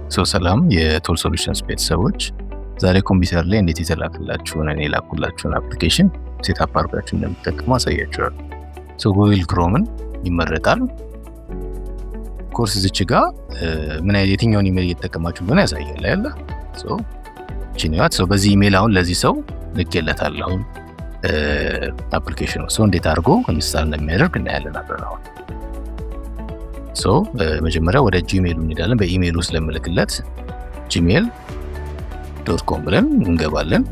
ሰላም የቶል ሶሉሽንስ ቤተሰቦች፣ ዛሬ ኮምፒውተር ላይ እንዴት የተላከላችሁን እኔ ላኩላችሁን አፕሊኬሽን ሴትአፕ አድርጋችሁ እንደምትጠቀሙ አሳያችኋለሁ። ጉግል ክሮምን ይመረጣል። ኮርስ እዚች ጋር ምን አይነት የትኛውን ኢሜል እየተጠቀማችሁ እንደሆነ ያሳያል አይደል? ቺኒዋት በዚህ ኢሜል አሁን ለዚህ ሰው ልኬለታለሁ አፕሊኬሽኑ እንዴት አድርጎ ኢንስታል እንደሚያደርግ እናያለን አብረን። መጀመሪያ ወደ ጂሜል እንሄዳለን። በኢሜል ውስጥ ለምልክለት gmail.com ብለን እንገባለን።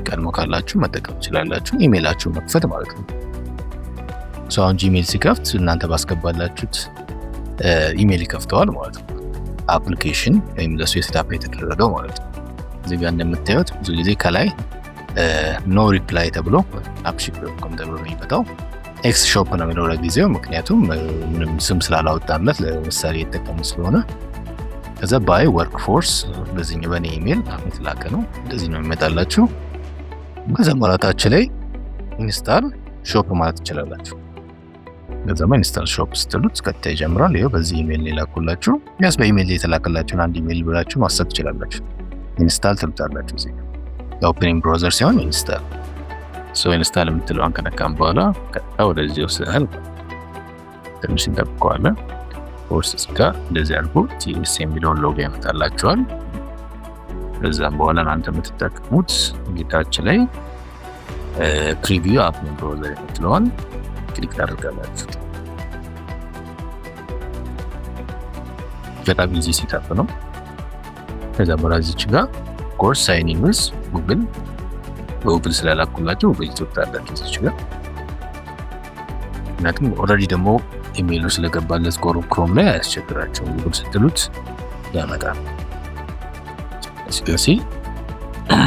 ቀድሞ ካላችሁ መጠቀም ትችላላችሁ፣ ኢሜላችሁ መክፈት ማለት ነው። አሁን ጂሜል ሲከፍት እናንተ ባስገባላችሁት ኢሜል ይከፍተዋል ማለት ነው። አፕሊኬሽን ወይም ለሱ የሴትአፕ የተደረገው ማለት ነው። እዚህ ጋር እንደምታዩት ብዙ ጊዜ ከላይ ኖ ሪፕላይ ተብሎ appship.com ተብሎ ነው የሚመጣው። ኤክስ ሾፕ ነው የሚለው ለጊዜው፣ ምክንያቱም ምንም ስም ስላላወጣለት ለምሳሌ የተጠቀሙ ስለሆነ። ከዛ ባይ ወርክ ፎርስ በዚህኛው በኔ ኢሜል የተላከ ነው። እንደዚህ ነው የሚመጣላችሁ። ከዛ ማራታች ላይ ኢንስታል ሾፕ ማለት ትችላላችሁ። ከዛ ኢንስታል ሾፕ ስትሉት ቀጥታ ይጀምራል። ይሄው በዚህ ኢሜል ላይ ላኩላችሁ። ያስ በኢሜል ላይ የተላከላችሁን አንድ ኢሜል ብላችሁ ማሰብ ትችላላችሁ። ኢንስታል ትሉታላችሁ። እዚህ ኦፕኒንግ ብራውዘር ሲሆን ኢንስታል ኢንስታል የምትለውን ከነካም በኋላ ቀጥታ ወደዚህ ወስደናል። ትንሽ እንጠብቀዋለን። ኮርስ ጋር እንደዚህ አድርጎ ቲኤስ የሚለውን ሎጎ ያመጣላችኋል። ከዛም በኋላ እናንተ የምትጠቀሙት ጌታችን ላይ ፕሪቪው አፕ ብራውዘር የምትለውን ክሊክ ታደርጋላችሁ። በጣም ኢዚ ሴትአፕ ነው። ከዛ በኋላ እዚች ጋር ኮርስ ሳይን ኢን ዊዝ ጉግል ስላላኩላችሁ ጉግል ትወጣላችሁ እዚች ጋር። ምክንያቱም ኦልሬዲ ደግሞ ኢሜይሉ ስለገባለት ክሮም ላይ አያስቸግራቸውም። ጉግል ስትሉት ያመጣል። ስለዚህ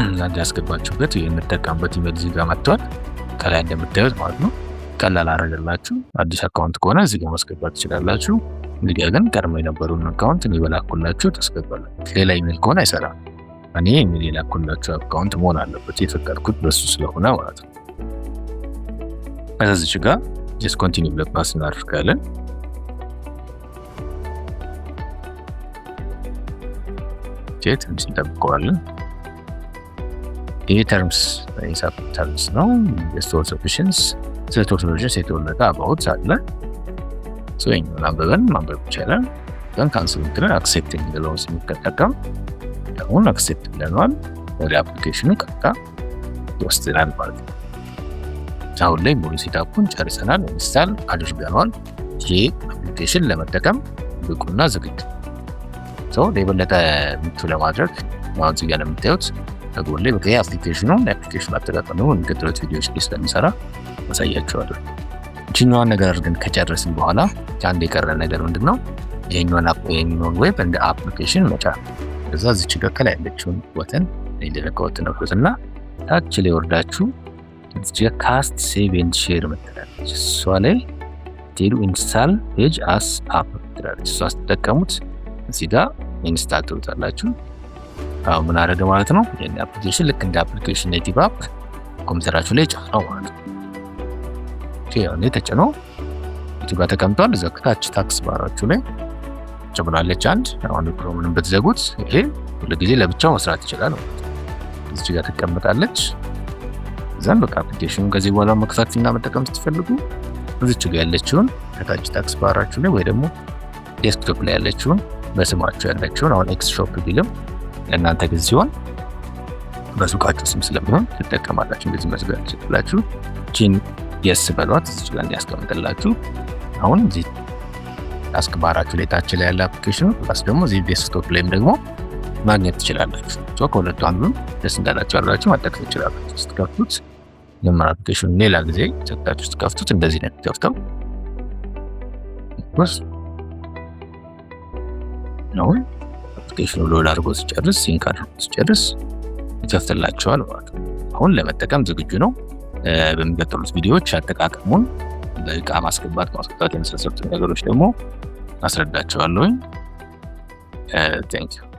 እናንተ ያስገባችሁበት የምትጠቀሙበት ኢሜይል እዚህ ጋር መጥቷል። ከላይ እንደምታዩት ማለት ነው። ቀላል አደረገላችሁ። አዲስ አካውንት ከሆነ እዚህ ጋር ማስገባት ትችላላችሁ። እንግዲህ ግን ቀድሞ የነበሩን አካውንት እኔ በላኩላችሁ ታስገባላችሁ። ሌላ ኢሜይል ከሆነ አይሰራም። እኔ ኢሜይል የላኩላችሁ አካውንት መሆን አለበት፣ የፈቀድኩት በሱ ስለሆነ ማለት ነው። እዚች ጋር ጀስት ኮንቲኒው ብለን ፓስ እናደርጋለን። ትንሽ እንጠብቀዋለን። ይህ ተርምስ ነው። የስቶር ሶሉሽንስ ስለ ስቶር ሶሉሽንስ የተወለደ አባውት አለ። ይህኛውን አንብበን ማንበብ ይቻላል። ግን ካንስል ምትለን አክሴፕት የሚለውን ስንጠቀም አሁን አክሴፕት ብለናል። ወደ አፕሊኬሽኑ ቀጥታ ይወስደናል ማለት ነው። አሁን ላይ ሙሉ ሴትአፑን ጨርሰናል፣ ኢንስታል አድርገናል። ይህ አፕሊኬሽን ለመጠቀም ብቁና ዝግጁ የበለጠ ምቹ ለማድረግ አሁን እዚህ ጋር የምታዩት ተጎን ላይ በቀይ አፕሊኬሽኑ አጠቃቀም ነው። የሚቀጥሉት ቪዲዮዎች ላይ ስለሚሰራ ማሳያችኋለሁ። እቺኛዋን ነገር አድርገን ከጨረስን በኋላ አንድ የቀረ ነገር ምንድነው? ይሄኛውን ዌብ እንደ አፕሊኬሽን መጫን። ከዛ እዚች ጋር ከላይ ያለችውን ወተን እንደለቀውት ነውና ታች ላይ ወርዳችሁ እዚች ጋር ካስት ሴቭ ኤንድ ሼር መተላለች። እሷ ላይ ቴሉ ኢንስታል ፔጅ አስ አፕ ትላለች። እሷ ስትጠቀሙት እዚህ ጋር ኢንስታል ትሉታላችሁ። አሁን ምን አደረገ ማለት ነው? ይሄን አፕሊኬሽን ልክ እንደ አፕሊኬሽን ኔቲቭ አፕ ኮምፒውተራችሁ ላይ ጫነው ማለት ነው። አሁን የተጫነው እዚህ ጋር ተቀምጧል። እዛ ከታች ታክስ ባራችሁ ላይ ጨምራለች አንድ። አሁን ክሮምን ብትዘጉት ይሄ ሁሉ ጊዜ ለብቻው መስራት ይችላል ማለት ነው። እዚህ ጋር ተቀምጣለች። ዘን በቃ አፕሊኬሽኑን ከዚህ በኋላ መክፈትና መጠቀም ስትፈልጉ እዚች ጋር ያለችውን ከታች ታክስ ባራችሁ ላይ ወይ ደግሞ ዴስክቶፕ ላይ ያለችውን በስማችሁ ያለችውን አሁን ኤክስ ሾፕ ቢልም ለእናንተ ግን ሲሆን በሱቃችሁ ስም ስለሚሆን ትጠቀማላችሁ። እንደዚህ መስጋት ትችላላችሁ። ቺን የስ በሏት እዚች ጋር እንዲያስቀምጥላችሁ። አሁን እዚህ ታስክ ባራችሁ ላይ ታች ላይ ያለ አፕሊኬሽኑ ፕላስ ደግሞ እዚህ ዴስክቶፕ ላይም ደግሞ ማግኘት ትችላላችሁ። ከሁለቱ አንዱን ደስ እንዳላችሁ አድርጋችሁ መጠቀም ትችላላችሁ። ስትከፍቱት ለምን አፕሊኬሽኑ ሌላ ጊዜ ዘግታችሁ ስትከፍቱት እንደዚህ ነው የሚከፍተው። አሁን አፕሊኬሽኑ ሎድ አድርጎ ሲጨርስ ሲንክ አድርጎ ሲጨርስ ይከፍትላችኋል ማለት ነው። አሁን ለመጠቀም ዝግጁ ነው። በሚቀጥሉት ቪዲዮዎች አጠቃቀሙን በእቃ ማስገባት የመሳሰሉት ነገሮች ደግሞ አስረዳቸዋለሁ። ቴንክ ዩ